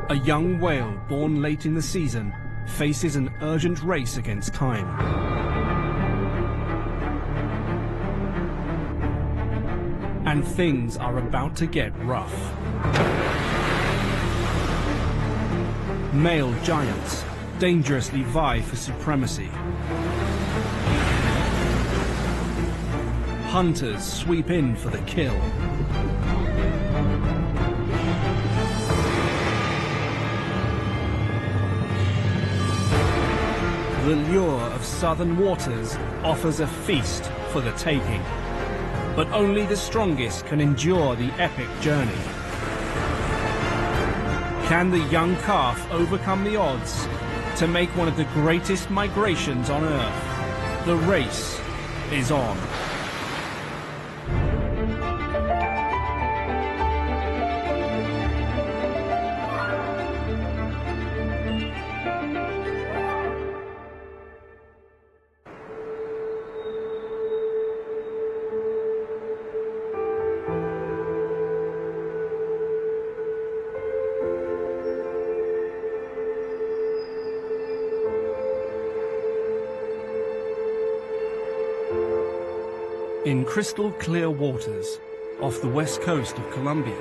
A young whale born late in the season faces an urgent race against time. And things are about to get rough. Male giants dangerously vie for supremacy. Hunters sweep in for the kill. The lure of southern waters offers a feast for the taking. But only the strongest can endure the epic journey. Can the young calf overcome the odds to make one of the greatest migrations on Earth? The race is on. In crystal clear waters off the west coast of Colombia,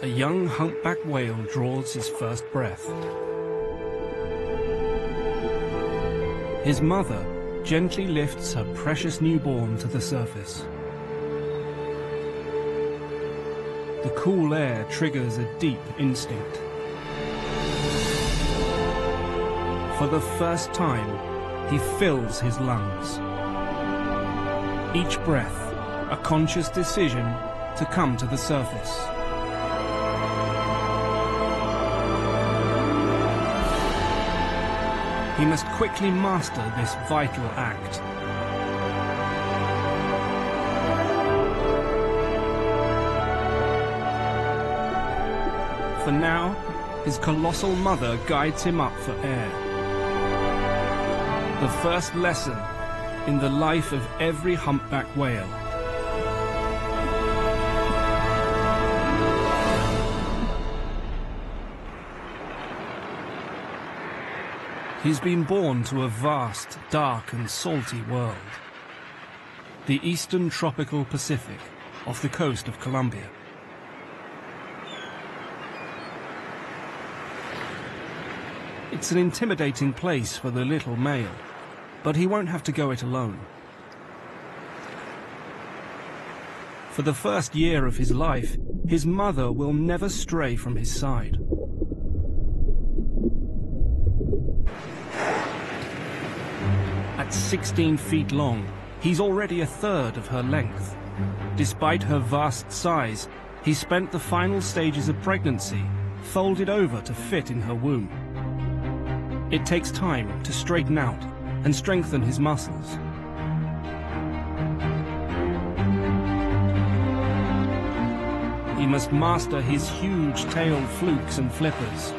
a young humpback whale draws his first breath. His mother gently lifts her precious newborn to the surface. The cool air triggers a deep instinct. For the first time, he fills his lungs. Each breath, a conscious decision to come to the surface. He must quickly master this vital act. For now, his colossal mother guides him up for air. The first lesson in the life of every humpback whale. He's been born to a vast, dark and salty world. The eastern tropical Pacific off the coast of Colombia. It's an intimidating place for the little male, but he won't have to go it alone. For the first year of his life, his mother will never stray from his side. At 16 feet long, he's already a third of her length. Despite her vast size, he spent the final stages of pregnancy folded over to fit in her womb. It takes time to straighten out and strengthen his muscles. He must master his huge tail flukes and flippers.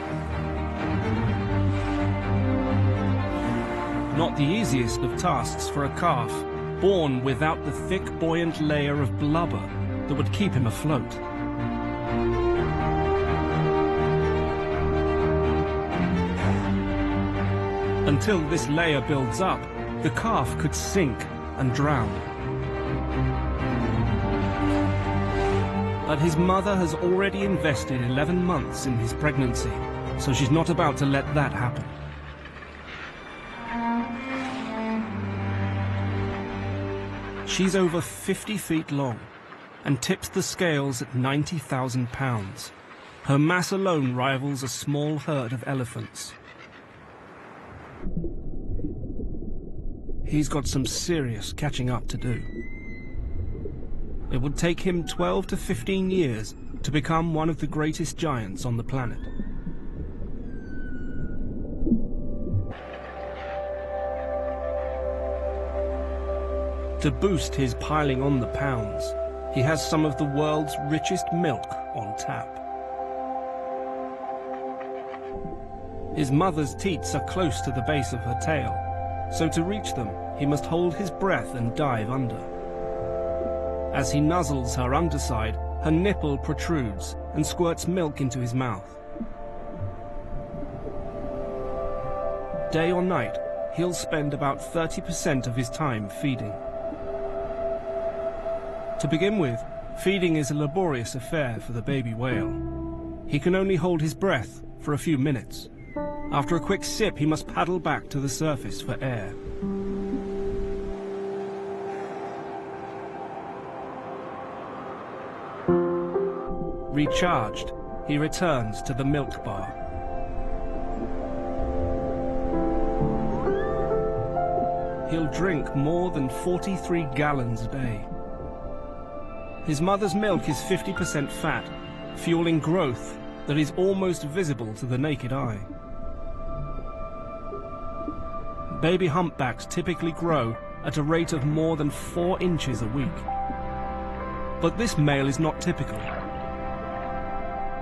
Not the easiest of tasks for a calf, born without the thick, buoyant layer of blubber that would keep him afloat. Until this layer builds up, the calf could sink and drown. But his mother has already invested 11 months in his pregnancy, so she's not about to let that happen. She's over 50 feet long and tips the scales at 90,000 pounds. Her mass alone rivals a small herd of elephants. He's got some serious catching up to do. It would take him 12 to 15 years to become one of the greatest giants on the planet. To boost his piling on the pounds, he has some of the world's richest milk on tap. His mother's teats are close to the base of her tail, so to reach them, he must hold his breath and dive under. As he nuzzles her underside, Her nipple protrudes and squirts milk into his mouth. Day or night, he'll spend about 30% of his time feeding. To begin with, feeding is a laborious affair for the baby whale. He can only hold his breath for a few minutes. After a quick sip, he must paddle back to the surface for air. Recharged, he returns to the milk bar. He'll drink more than 43 gallons a day. His mother's milk is 50% fat, fueling growth that is almost visible to the naked eye. Baby humpbacks typically grow at a rate of more than 4 inches a week. But this male is not typical.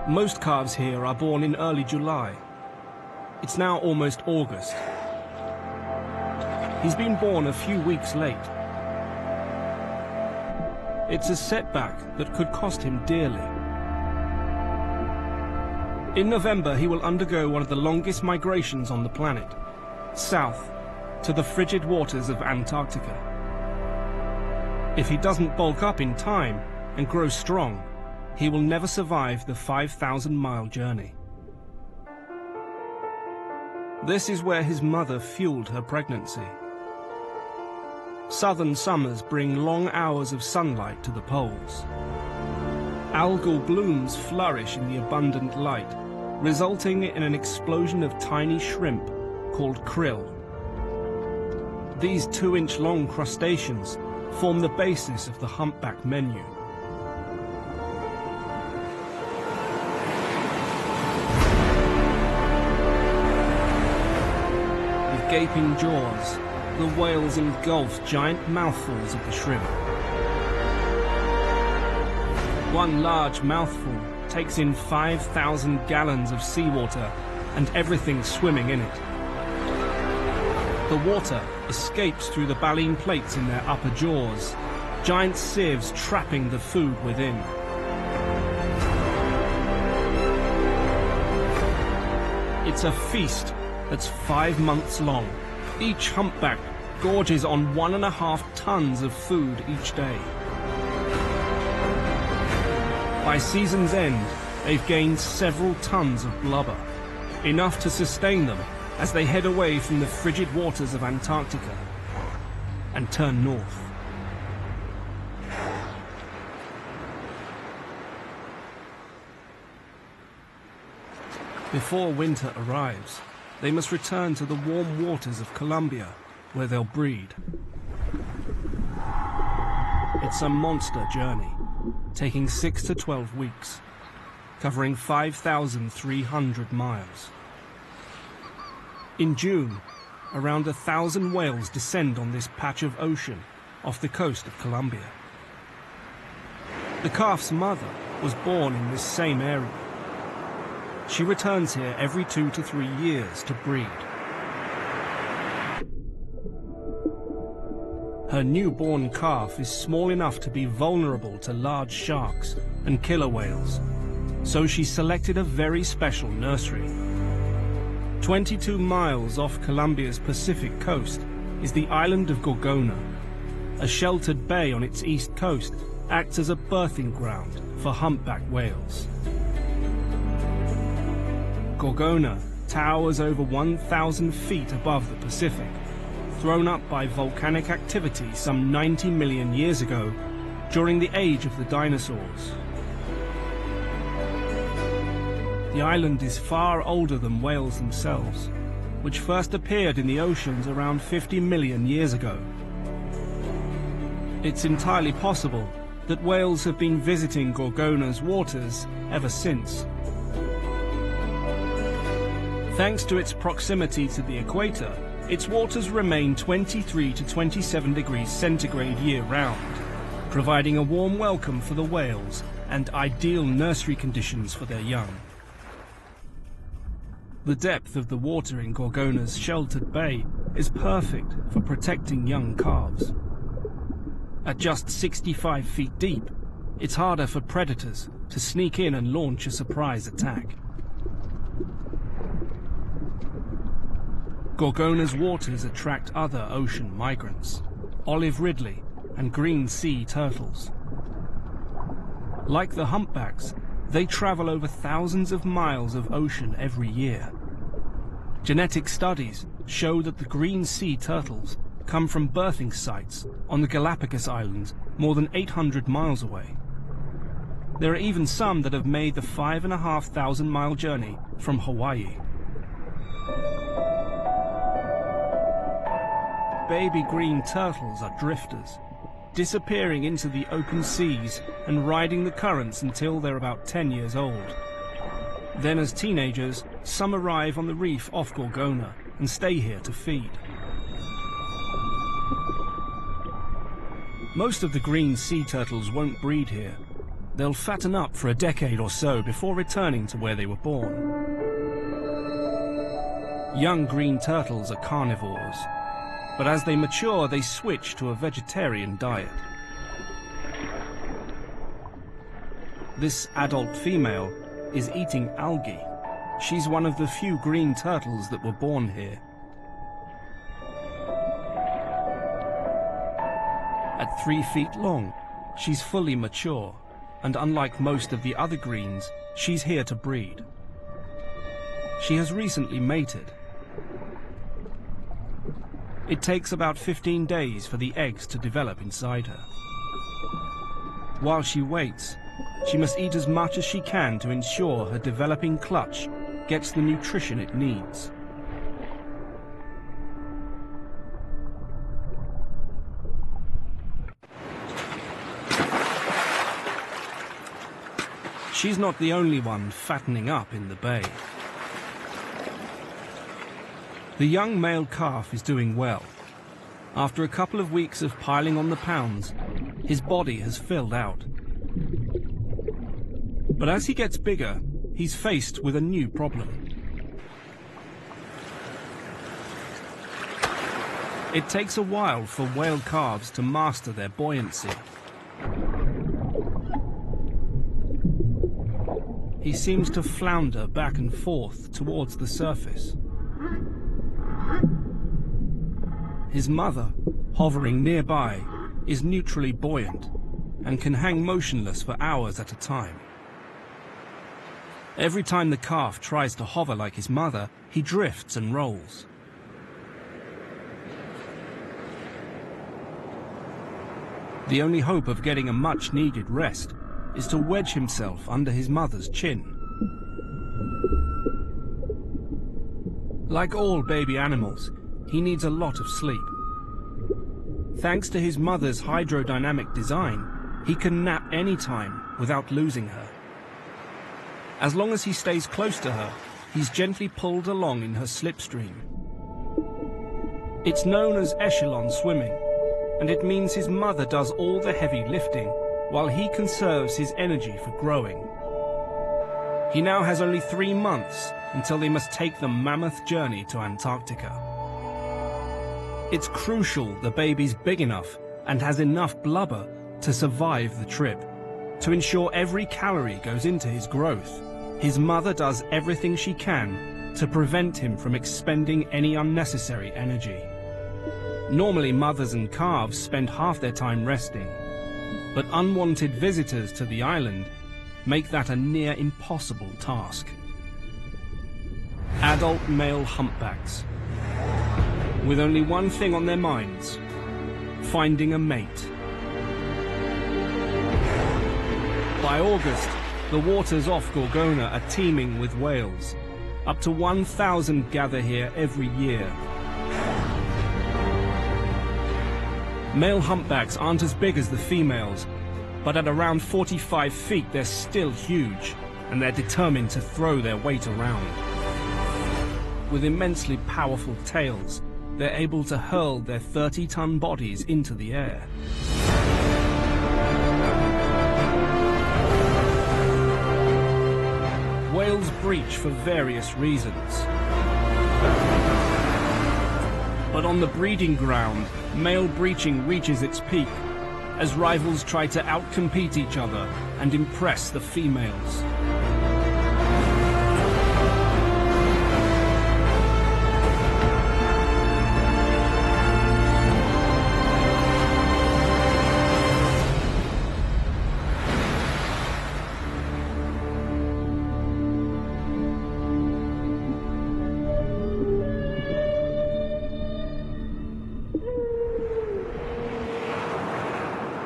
Most calves here are born in early July. It's now almost August. He's been born a few weeks late. It's a setback that could cost him dearly. In November, he will undergo one of the longest migrations on the planet, south to the frigid waters of Antarctica. If he doesn't bulk up in time and grow strong, he will never survive the 5,000-mile journey. This is where his mother fueled her pregnancy. Southern summers bring long hours of sunlight to the poles. Algal blooms flourish in the abundant light, resulting in an explosion of tiny shrimp called krill. These 2-inch-long crustaceans form the basis of the humpback menu. With gaping jaws, the whales engulf giant mouthfuls of the shrimp. One large mouthful takes in 5,000 gallons of seawater and everything swimming in it. The water escapes through the baleen plates in their upper jaws, giant sieves trapping the food within. It's a feast that's 5 months long. Each humpback gorges on 1.5 tons of food each day. By season's end, they've gained several tons of blubber, enough to sustain them as they head away from the frigid waters of Antarctica and turn north. Before winter arrives, they must return to the warm waters of Colombia, where they'll breed. It's a monster journey, taking 6 to 12 weeks, covering 5,300 miles. In June, around 1,000 whales descend on this patch of ocean off the coast of Colombia. The calf's mother was born in this same area. She returns here every 2 to 3 years to breed. Her newborn calf is small enough to be vulnerable to large sharks and killer whales, so she selected a very special nursery. 22 miles off Colombia's Pacific coast is the island of Gorgona. A sheltered bay on its east coast acts as a birthing ground for humpback whales. Gorgona towers over 1,000 feet above the Pacific, thrown up by volcanic activity some 90 million years ago during the age of the dinosaurs. The island is far older than whales themselves, which first appeared in the oceans around 50 million years ago. It's entirely possible that whales have been visiting Gorgona's waters ever since. Thanks to its proximity to the equator, its waters remain 23 to 27 degrees centigrade year-round, providing a warm welcome for the whales and ideal nursery conditions for their young. The depth of the water in Gorgona's sheltered bay is perfect for protecting young calves. At just 65 feet deep, It's harder for predators to sneak in and launch a surprise attack. Gorgona's waters attract other ocean migrants, olive ridley and green sea turtles. Like the humpbacks, they travel over thousands of miles of ocean every year. Genetic studies show that the green sea turtles come from birthing sites on the Galapagos Islands more than 800 miles away. There are even some that have made the 5,500-mile journey from Hawaii. Baby green turtles are drifters, disappearing into the open seas and riding the currents until they're about 10 years old. Then as teenagers, some arrive on the reef off Gorgona and stay here to feed. Most of the green sea turtles won't breed here. They'll fatten up for a decade or so before returning to where they were born. Young green turtles are carnivores, but as they mature, they switch to a vegetarian diet. This adult female is eating algae. She's one of the few green turtles that were born here. At 3 feet long, she's fully mature, and unlike most of the other greens, she's here to breed. She has recently mated. It takes about 15 days for the eggs to develop inside her. While she waits, she must eat as much as she can to ensure her developing clutch gets the nutrition it needs. She's not the only one fattening up in the bay. The young male calf is doing well. After a couple of weeks of piling on the pounds, his body has filled out. But as he gets bigger, he's faced with a new problem. It takes a while for whale calves to master their buoyancy. He seems to flounder back and forth towards the surface. His mother, hovering nearby, is neutrally buoyant and can hang motionless for hours at a time. Every time the calf tries to hover like his mother, he drifts and rolls. The only hope of getting a much-needed rest is to wedge himself under his mother's chin. Like all baby animals, he needs a lot of sleep. Thanks to his mother's hydrodynamic design, he can nap any time without losing her. As long as he stays close to her, he's gently pulled along in her slipstream. It's known as echelon swimming, and it means his mother does all the heavy lifting while he conserves his energy for growing. He now has only 3 months until they must take the mammoth journey to Antarctica. It's crucial the baby's big enough and has enough blubber to survive the trip. To ensure every calorie goes into his growth, his mother does everything she can to prevent him from expending any unnecessary energy. Normally, mothers and calves spend half their time resting, but unwanted visitors to the island make that a near impossible task. Adult male humpbacks, with only one thing on their minds: finding a mate. By August, the waters off Gorgona are teeming with whales. Up to 1,000 gather here every year. Male humpbacks aren't as big as the females, but at around 45 feet they're still huge, and they're determined to throw their weight around. With immensely powerful tails, they're able to hurl their 30-ton bodies into the air. Whales breach for various reasons. But on the breeding ground, male breaching reaches its peak as rivals try to outcompete each other and impress the females.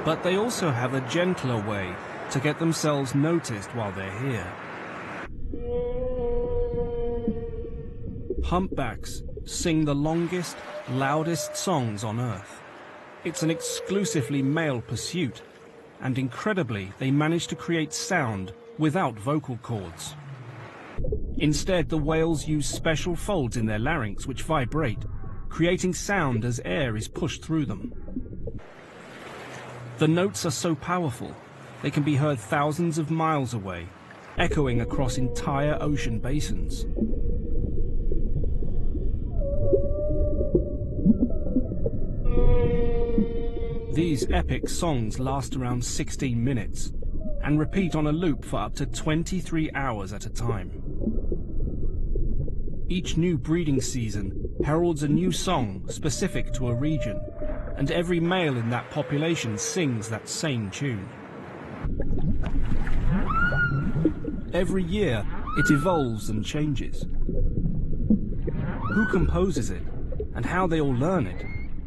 But they also have a gentler way to get themselves noticed while they're here. Humpbacks sing the longest, loudest songs on Earth. It's an exclusively male pursuit, and incredibly, they manage to create sound without vocal cords. Instead, the whales use special folds in their larynx which vibrate, creating sound as air is pushed through them. The notes are so powerful, they can be heard thousands of miles away, echoing across entire ocean basins. These epic songs last around 16 minutes and repeat on a loop for up to 23 hours at a time. Each new breeding season heralds a new song specific to a region, and every male in that population sings that same tune. Every year, it evolves and changes. Who composes it, and how they all learn it,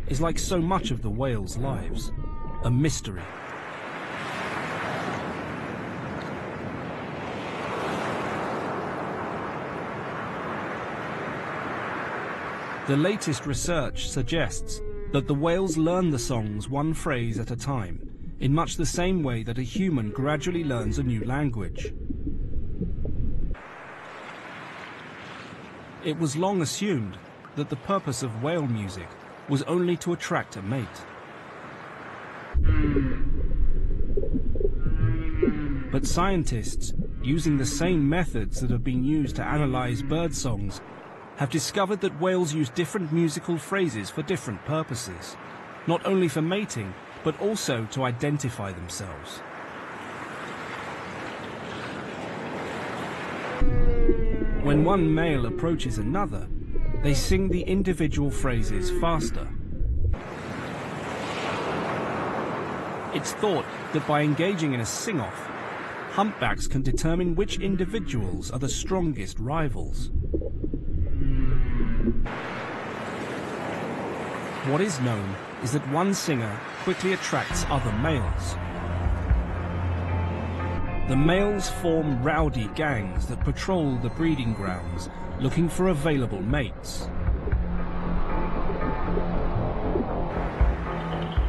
is like so much of the whales' lives, a mystery. The latest research suggests that the whales learn the songs one phrase at a time, in much the same way that a human gradually learns a new language. It was long assumed that the purpose of whale music was only to attract a mate. But scientists, using the same methods that have been used to analyze bird songs, have discovered that whales use different musical phrases for different purposes, not only for mating, but also to identify themselves. When one male approaches another, they sing the individual phrases faster. It's thought that by engaging in a sing-off, humpbacks can determine which individuals are the strongest rivals. What is known is that one singer quickly attracts other males. The males form rowdy gangs that patrol the breeding grounds, looking for available mates.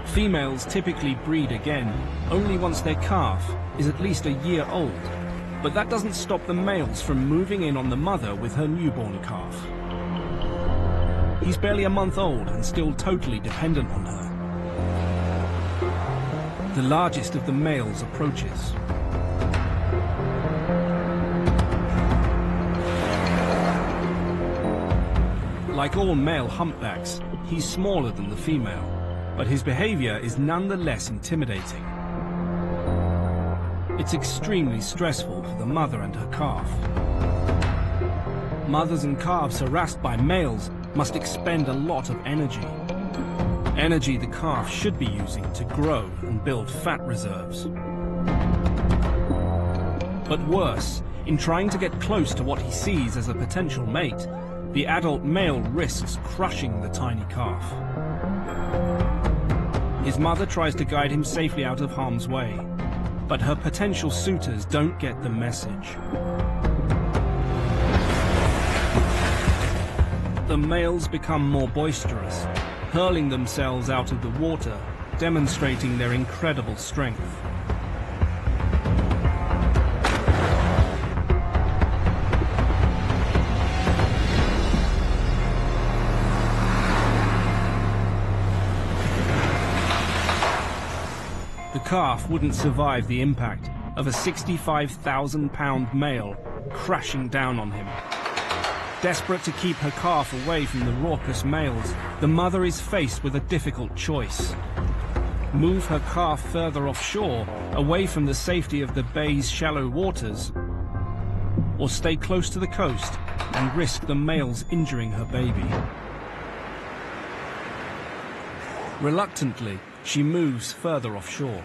Females typically breed again only once their calf is at least a year old, but that doesn't stop the males from moving in on the mother with her newborn calf. He's barely a month old and still totally dependent on her. The largest of the males approaches. Like all male humpbacks, he's smaller than the female, but his behavior is nonetheless intimidating. It's extremely stressful for the mother and her calf. Mothers and calves harassed by males must expend a lot of energy. Energy the calf should be using to grow and build fat reserves. But worse, in trying to get close to what he sees as a potential mate, the adult male risks crushing the tiny calf. His mother tries to guide him safely out of harm's way, but her potential suitors don't get the message. The males become more boisterous, hurling themselves out of the water, demonstrating their incredible strength. The calf wouldn't survive the impact of a 65,000-pound male crashing down on him. Desperate to keep her calf away from the raucous males, the mother is faced with a difficult choice. move her calf further offshore, away from the safety of the bay's shallow waters, or stay close to the coast and risk the males injuring her baby. Reluctantly, she moves further offshore.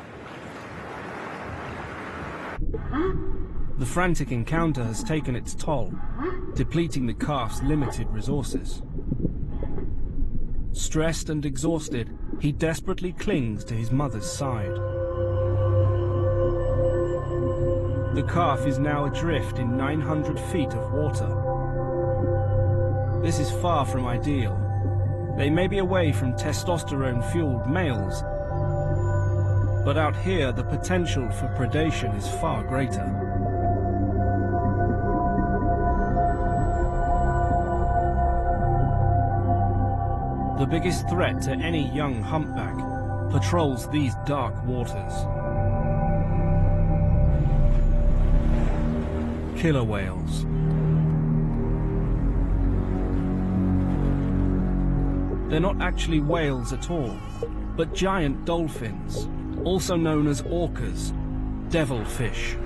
The frantic encounter has taken its toll, depleting the calf's limited resources. Stressed and exhausted, he desperately clings to his mother's side. The calf is now adrift in 900 feet of water. This is far from ideal. They may be away from testosterone-fueled males, but out here the potential for predation is far greater. The biggest threat to any young humpback patrols these dark waters. Killer whales. They're not actually whales at all, but giant dolphins, also known as orcas, devilfish.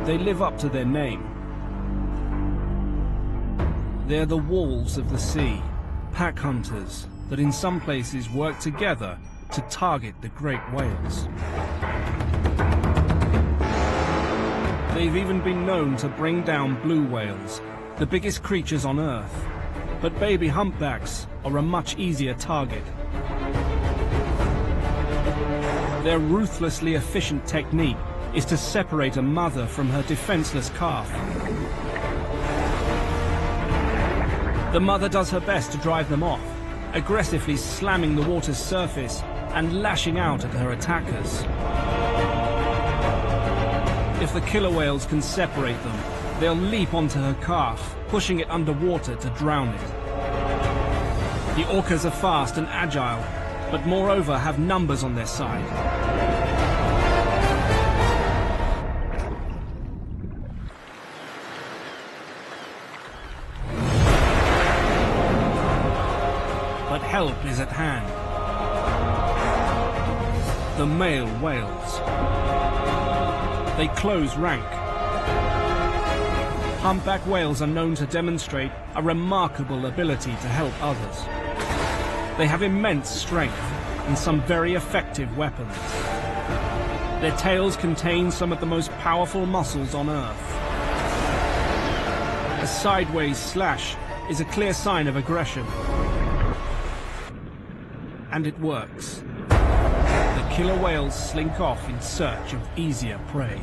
They live up to their name. They're the wolves of the sea, pack hunters that in some places work together to target the great whales. They've even been known to bring down blue whales, the biggest creatures on Earth. But baby humpbacks are a much easier target. Their ruthlessly efficient technique is to separate a mother from her defenseless calf. The mother does her best to drive them off, aggressively slamming the water's surface and lashing out at her attackers. If the killer whales can separate them, they'll leap onto her calf, pushing it underwater to drown it. The orcas are fast and agile, but moreover have numbers on their side. But help is at hand. The male whales. They close rank. Humpback whales are known to demonstrate a remarkable ability to help others. They have immense strength and some very effective weapons. Their tails contain some of the most powerful muscles on Earth. A sideways slash is a clear sign of aggression. And it works. The killer whales slink off in search of easier prey.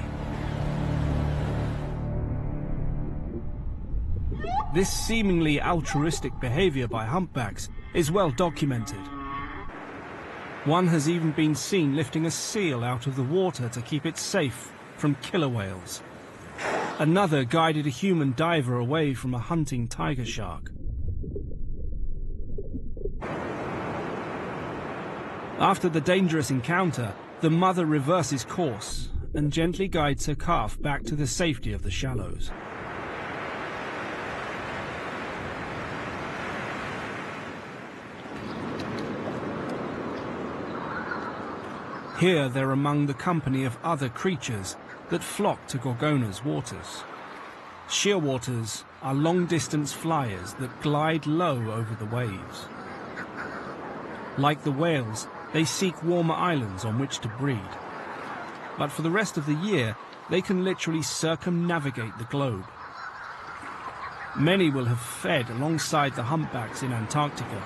This seemingly altruistic behavior by humpbacks is well documented. One has even been seen lifting a seal out of the water to keep it safe from killer whales. Another guided a human diver away from a hunting tiger shark. After the dangerous encounter, the mother reverses course and gently guides her calf back to the safety of the shallows. Here they're among the company of other creatures that flock to Gorgona's waters. Shearwaters are long-distance flyers that glide low over the waves. Like the whales, they seek warmer islands on which to breed. But for the rest of the year, they can literally circumnavigate the globe. Many will have fed alongside the humpbacks in Antarctica.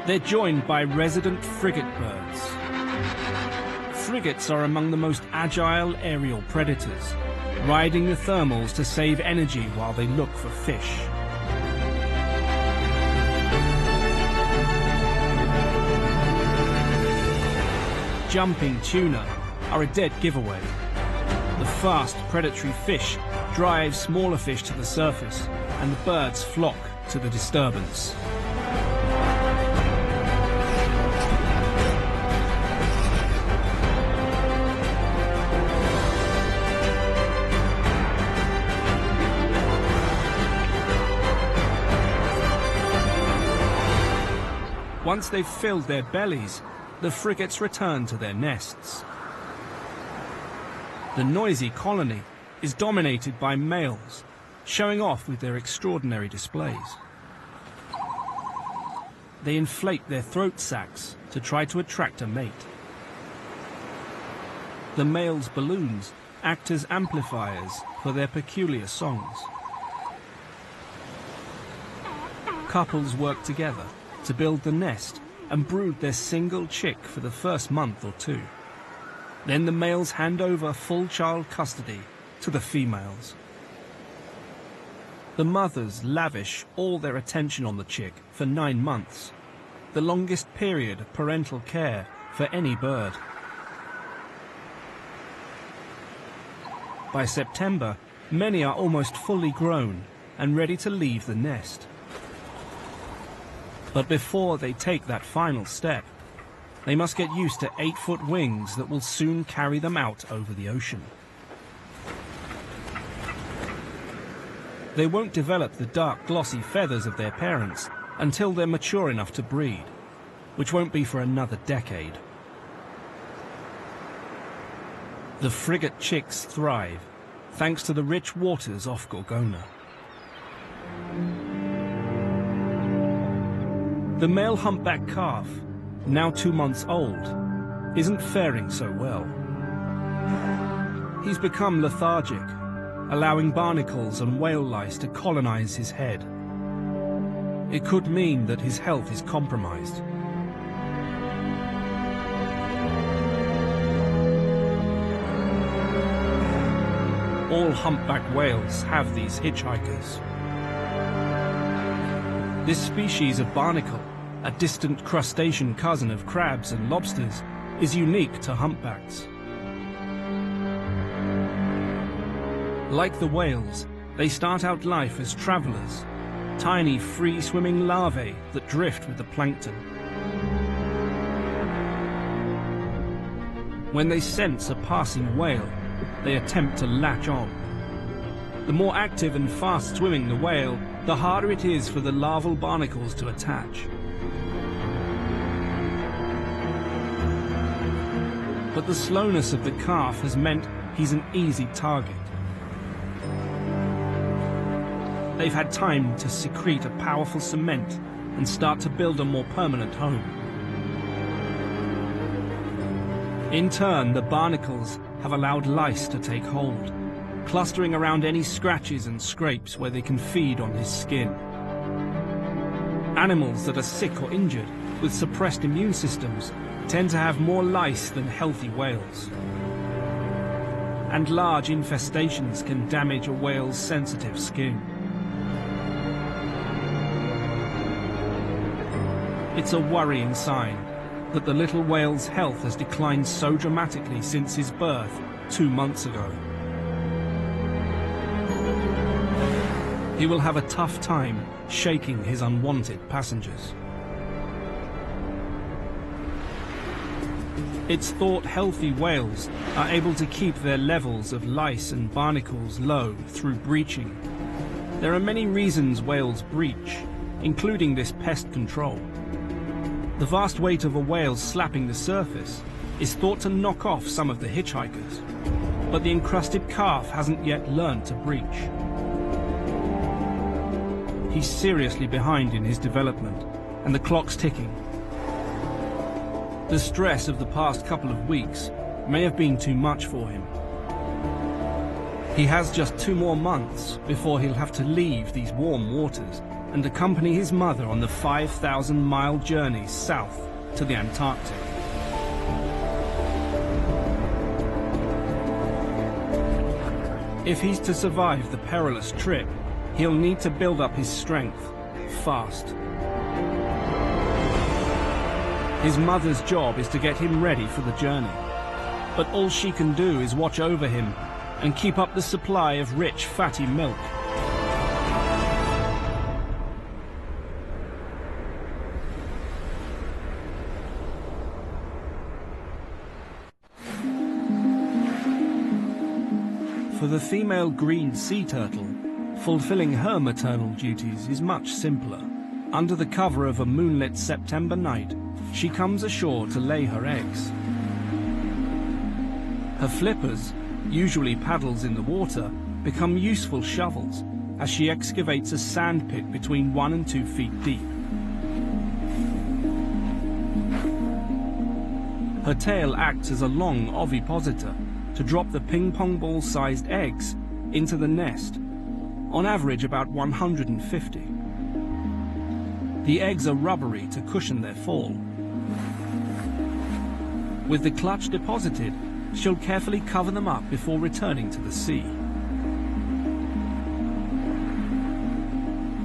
They're joined by resident frigate birds. Frigates are among the most agile aerial predators, riding the thermals to save energy while they look for fish. Jumping tuna are a dead giveaway. The fast predatory fish drive smaller fish to the surface, and the birds flock to the disturbance. Once they've filled their bellies, the frigates return to their nests. The noisy colony is dominated by males, showing off with their extraordinary displays. They inflate their throat sacs to try to attract a mate. The male's balloons act as amplifiers for their peculiar songs. Couples work together to build the nest and brood their single chick for the first month or two. Then the males hand over full child custody to the females. The mothers lavish all their attention on the chick for 9 months, the longest period of parental care for any bird. By September, many are almost fully grown and ready to leave the nest. But before they take that final step, they must get used to 8-foot wings that will soon carry them out over the ocean. They won't develop the dark, glossy feathers of their parents until they're mature enough to breed, which won't be for another decade. The frigate chicks thrive, thanks to the rich waters off Gorgona. The male humpback calf, now 2 months old, isn't faring so well. He's become lethargic, allowing barnacles and whale lice to colonize his head. It could mean that his health is compromised. All humpback whales have these hitchhikers. This species of barnacle, a distant crustacean cousin of crabs and lobsters, is unique to humpbacks. Like the whales, they start out life as travelers, tiny free-swimming larvae that drift with the plankton. When they sense a passing whale, they attempt to latch on. The more active and fast-swimming the whale, the harder it is for the larval barnacles to attach. But the slowness of the calf has meant he's an easy target. They've had time to secrete a powerful cement and start to build a more permanent home. In turn, the barnacles have allowed lice to take hold, clustering around any scratches and scrapes where they can feed on his skin. Animals that are sick or injured with suppressed immune systems tend to have more lice than healthy whales. And large infestations can damage a whale's sensitive skin. It's a worrying sign that the little whale's health has declined so dramatically since his birth 2 months ago. He will have a tough time shaking his unwanted passengers. It's thought healthy whales are able to keep their levels of lice and barnacles low through breaching. There are many reasons whales breach, including this pest control. The vast weight of a whale slapping the surface is thought to knock off some of the hitchhikers, but the encrusted calf hasn't yet learned to breach. He's seriously behind in his development, and the clock's ticking. The stress of the past couple of weeks may have been too much for him. He has just 2 more months before he'll have to leave these warm waters and accompany his mother on the 5,000-mile journey south to the Antarctic. If he's to survive the perilous trip, he'll need to build up his strength fast. His mother's job is to get him ready for the journey, but all she can do is watch over him and keep up the supply of rich, fatty milk. For the female green sea turtle, fulfilling her maternal duties is much simpler. Under the cover of a moonlit September night, she comes ashore to lay her eggs. Her flippers, usually paddles in the water, become useful shovels as she excavates a sand pit between 1 and 2 feet deep. Her tail acts as a long ovipositor to drop the ping-pong ball-sized eggs into the nest, on average about 150. The eggs are rubbery to cushion their fall. With the clutch deposited, she'll carefully cover them up before returning to the sea.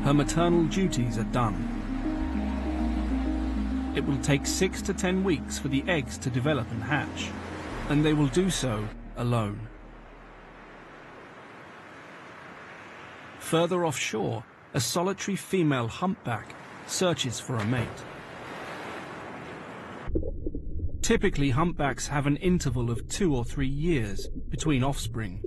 Her maternal duties are done. It will take 6 to 10 weeks for the eggs to develop and hatch, and they will do so alone. Further offshore, a solitary female humpback searches for a mate. Typically, humpbacks have an interval of 2 or 3 years between offspring.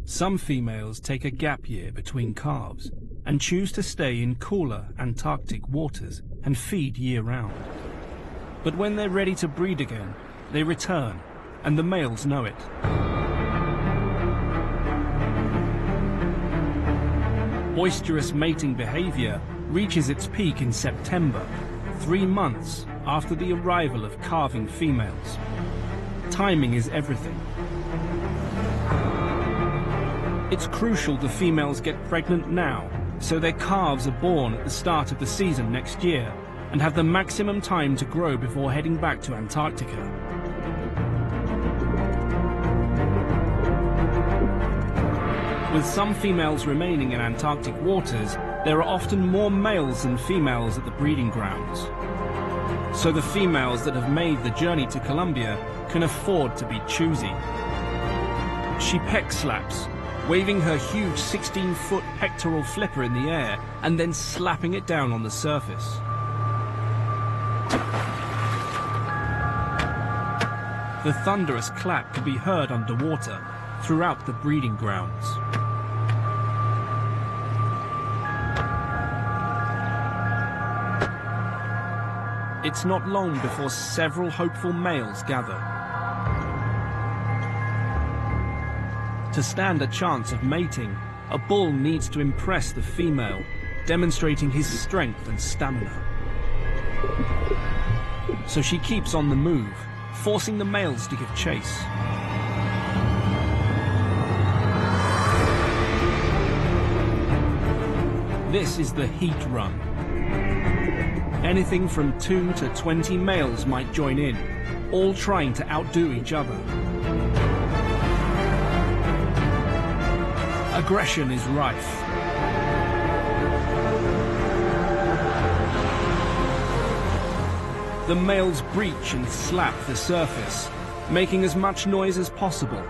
Some females take a gap year between calves and choose to stay in cooler Antarctic waters and feed year-round. But when they're ready to breed again, they return, and the males know it. Boisterous mating behavior reaches its peak in September, 3 months after the arrival of calving females. Timing is everything. It's crucial the females get pregnant now, so their calves are born at the start of the season next year and have the maximum time to grow before heading back to Antarctica. With some females remaining in Antarctic waters, there are often more males than females at the breeding grounds. So the females that have made the journey to Colombia can afford to be choosy. She peck slaps, waving her huge 16-foot pectoral flipper in the air and then slapping it down on the surface. The thunderous clap can be heard underwater throughout the breeding grounds. It's not long before several hopeful males gather. To stand a chance of mating, a bull needs to impress the female, demonstrating his strength and stamina. So she keeps on the move, forcing the males to give chase. This is the heat run. Anything from 2 to 20 males might join in, all trying to outdo each other. Aggression is rife. The males breach and slap the surface, making as much noise as possible,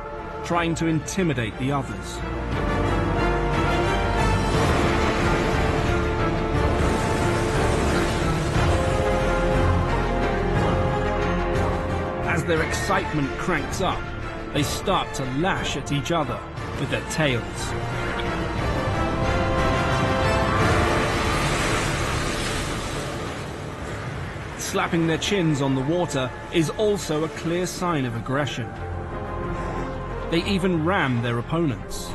trying to intimidate the others. As their excitement cranks up, they start to lash at each other with their tails. Slapping their chins on the water is also a clear sign of aggression. They even ram their opponents.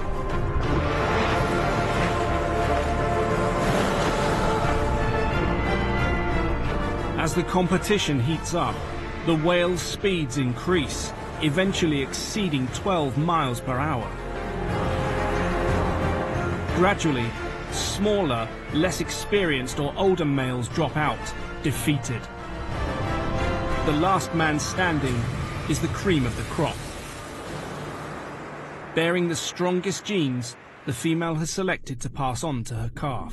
As the competition heats up, the whale's speeds increase, eventually exceeding 12 miles per hour. Gradually, smaller, less experienced or older males drop out, defeated. The last man standing is the cream of the crop. Bearing the strongest genes, the female has selected to pass on to her calf.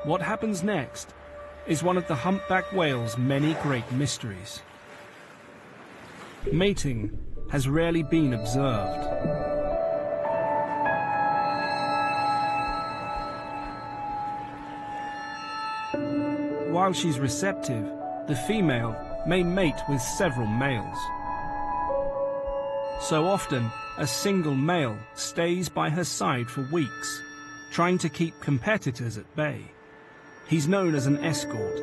What happens next is one of the humpback whale's many great mysteries. Mating has rarely been observed. While she's receptive, the female may mate with several males. So often, a single male stays by her side for weeks, trying to keep competitors at bay. He's known as an escort.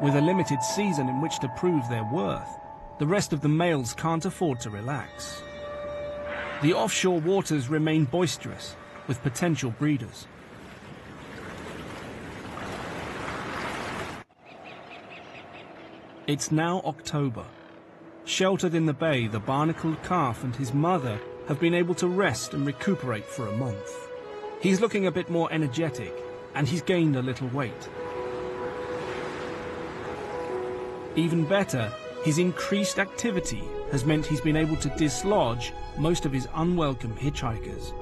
With a limited season in which to prove their worth, the rest of the males can't afford to relax. The offshore waters remain boisterous, with potential breeders. It's now October. Sheltered in the bay, the barnacled calf and his mother have been able to rest and recuperate for a month. He's looking a bit more energetic, and he's gained a little weight. Even better, his increased activity has meant he's been able to dislodge most of his unwelcome hitchhikers.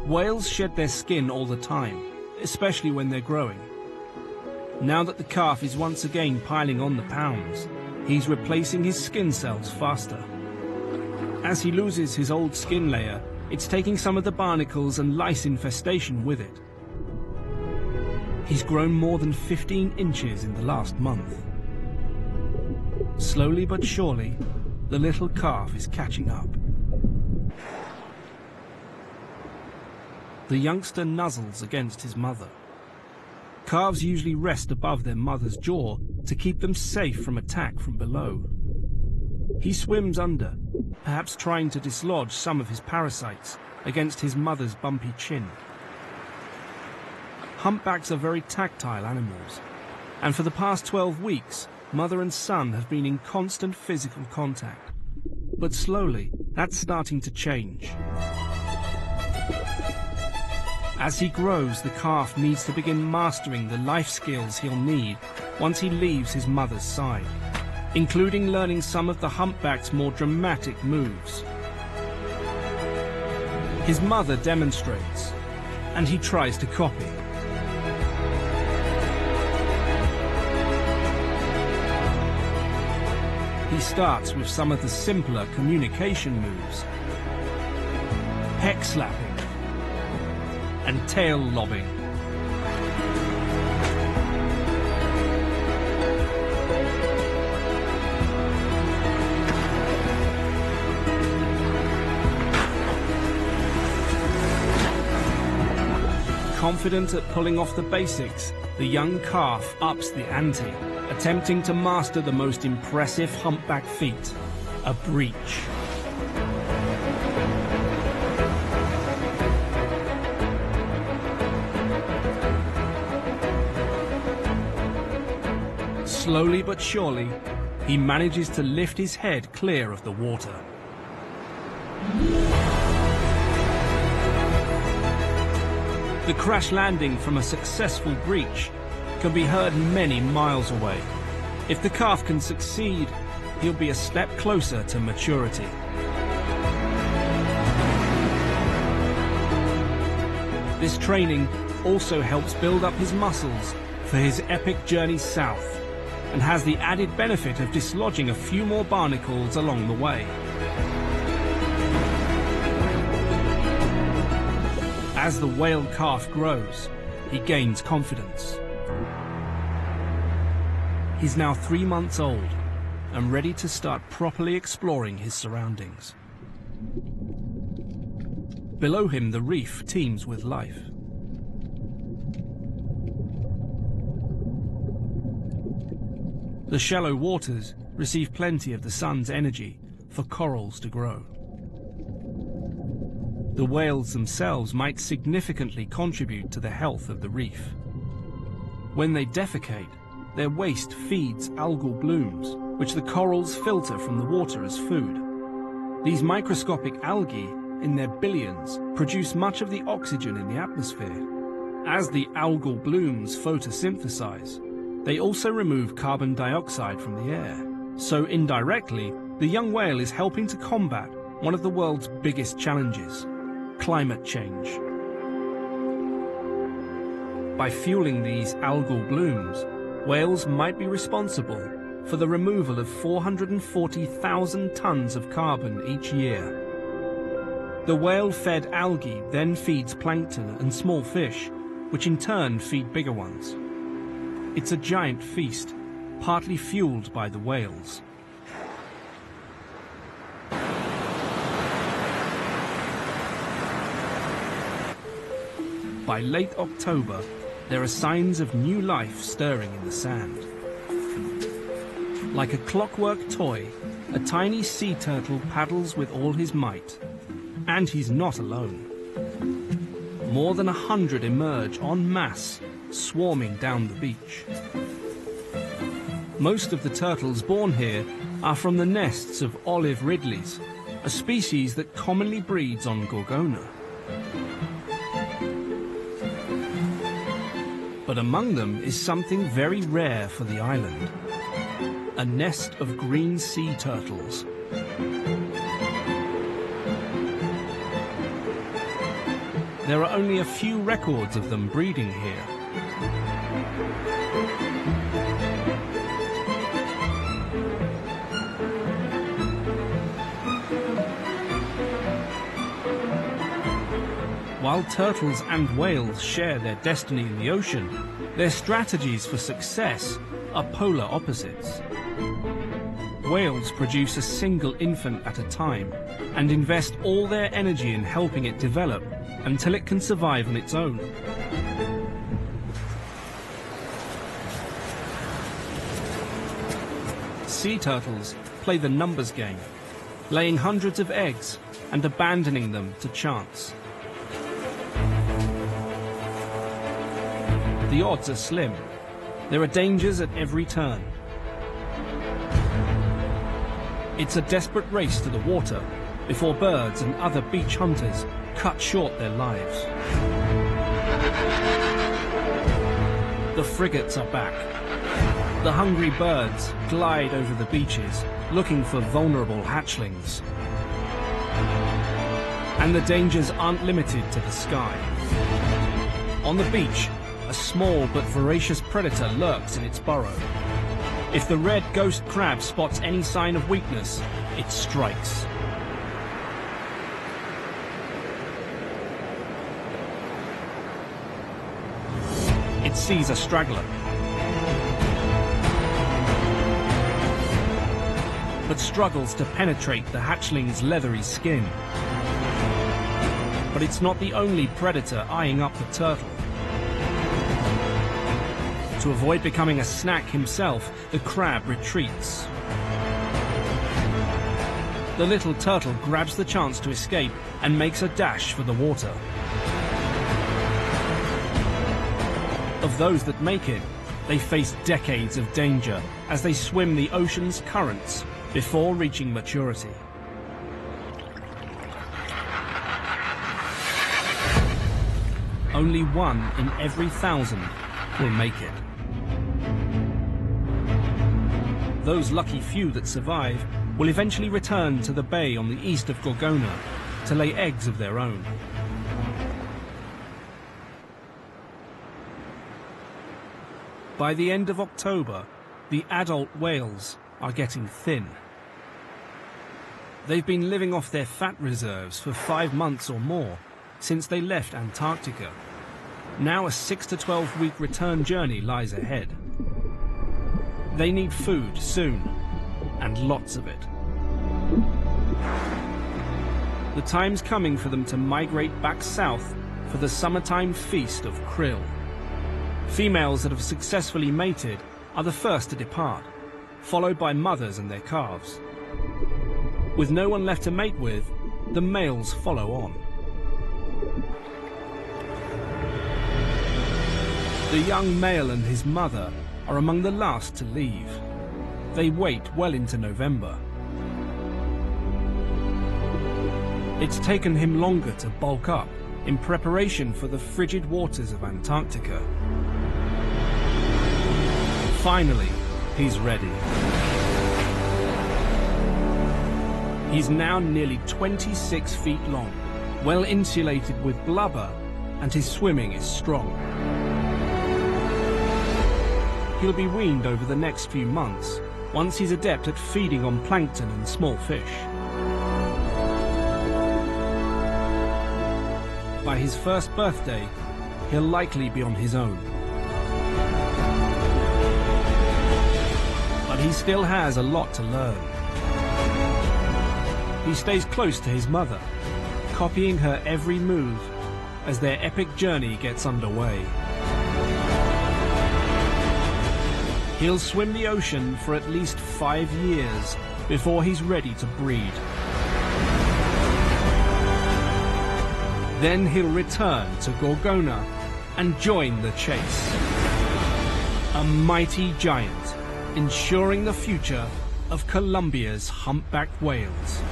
Whales shed their skin all the time, especially when they're growing. Now that the calf is once again piling on the pounds, he's replacing his skin cells faster. As he loses his old skin layer, it's taking some of the barnacles and lice infestation with it. He's grown more than 15 inches in the last month. Slowly but surely, the little calf is catching up. The youngster nuzzles against his mother. Calves usually rest above their mother's jaw to keep them safe from attack from below. He swims under, perhaps trying to dislodge some of his parasites against his mother's bumpy chin. Humpbacks are very tactile animals, and for the past 12 weeks, mother and son have been in constant physical contact. But slowly, that's starting to change. As he grows, the calf needs to begin mastering the life skills he'll need once he leaves his mother's side, including learning some of the humpback's more dramatic moves. His mother demonstrates, and he tries to copy. He starts with some of the simpler communication moves: peck slapping and tail lobbing. Confident at pulling off the basics, the young calf ups the ante, attempting to master the most impressive humpback feat, a breach. Slowly but surely, he manages to lift his head clear of the water. The crash landing from a successful breach can be heard many miles away. If the calf can succeed, he'll be a step closer to maturity. This training also helps build up his muscles for his epic journey south, and has the added benefit of dislodging a few more barnacles along the way. As the whale calf grows, he gains confidence. He's now 3 months old and ready to start properly exploring his surroundings. Below him, the reef teems with life. The shallow waters receive plenty of the sun's energy for corals to grow. The whales themselves might significantly contribute to the health of the reef. When they defecate, their waste feeds algal blooms, which the corals filter from the water as food. These microscopic algae, in their billions, produce much of the oxygen in the atmosphere. As the algal blooms photosynthesize, they also remove carbon dioxide from the air. So indirectly, the young whale is helping to combat one of the world's biggest challenges: climate change. By fueling these algal blooms, whales might be responsible for the removal of 440,000 tons of carbon each year. The whale-fed algae then feeds plankton and small fish, which in turn feed bigger ones. It's a giant feast, partly fueled by the whales. By late October, there are signs of new life stirring in the sand. Like a clockwork toy, a tiny sea turtle paddles with all his might. And he's not alone. More than 100 emerge en masse, swarming down the beach. Most of the turtles born here are from the nests of olive ridleys, a species that commonly breeds on Gorgona. But among them is something very rare for the island: a nest of green sea turtles. There are only a few records of them breeding here. While turtles and whales share their destiny in the ocean, their strategies for success are polar opposites. Whales produce a single infant at a time and invest all their energy in helping it develop until it can survive on its own. Sea turtles play the numbers game, laying hundreds of eggs and abandoning them to chance. The odds are slim. There are dangers at every turn. It's a desperate race to the water before birds and other beach hunters cut short their lives. The frigates are back. The hungry birds glide over the beaches, looking for vulnerable hatchlings. And the dangers aren't limited to the sky. On the beach, a small but voracious predator lurks in its burrow. If the red ghost crab spots any sign of weakness, it strikes. It sees a straggler, but struggles to penetrate the hatchling's leathery skin. But it's not the only predator eyeing up the turtle. To avoid becoming a snack himself, the crab retreats. The little turtle grabs the chance to escape and makes a dash for the water. Of those that make it, they face decades of danger as they swim the ocean's currents before reaching maturity. Only 1 in every 1,000 will make it. Those lucky few that survive will eventually return to the bay on the east of Gorgona to lay eggs of their own. By the end of October, the adult whales are getting thin. They've been living off their fat reserves for 5 months or more since they left Antarctica. Now a 6 to 12 week return journey lies ahead. They need food soon, and lots of it. The time's coming for them to migrate back south for the summertime feast of krill. Females that have successfully mated are the first to depart, followed by mothers and their calves. With no one left to mate with, the males follow on. The young male and his mother are among the last to leave. They wait well into November. It's taken him longer to bulk up in preparation for the frigid waters of Antarctica. Finally, he's ready. He's now nearly 26 feet long, well insulated with blubber, and his swimming is strong. He'll be weaned over the next few months, once he's adept at feeding on plankton and small fish. By his first birthday, he'll likely be on his own. But he still has a lot to learn. He stays close to his mother, copying her every move as their epic journey gets underway. He'll swim the ocean for at least 5 years before he's ready to breed. Then he'll return to Gorgona and join the chase. A mighty giant, ensuring the future of Colombia's humpback whales.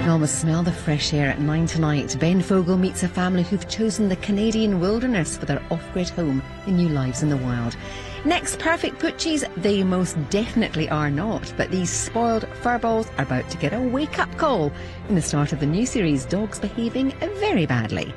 You almost smell the fresh air at 9 tonight. Ben Fogle meets a family who've chosen the Canadian wilderness for their off-grid home in New Lives in the Wild. Next, perfect poochies, they most definitely are not, but these spoiled furballs are about to get a wake-up call in the start of the new series, Dogs Behaving Very Badly.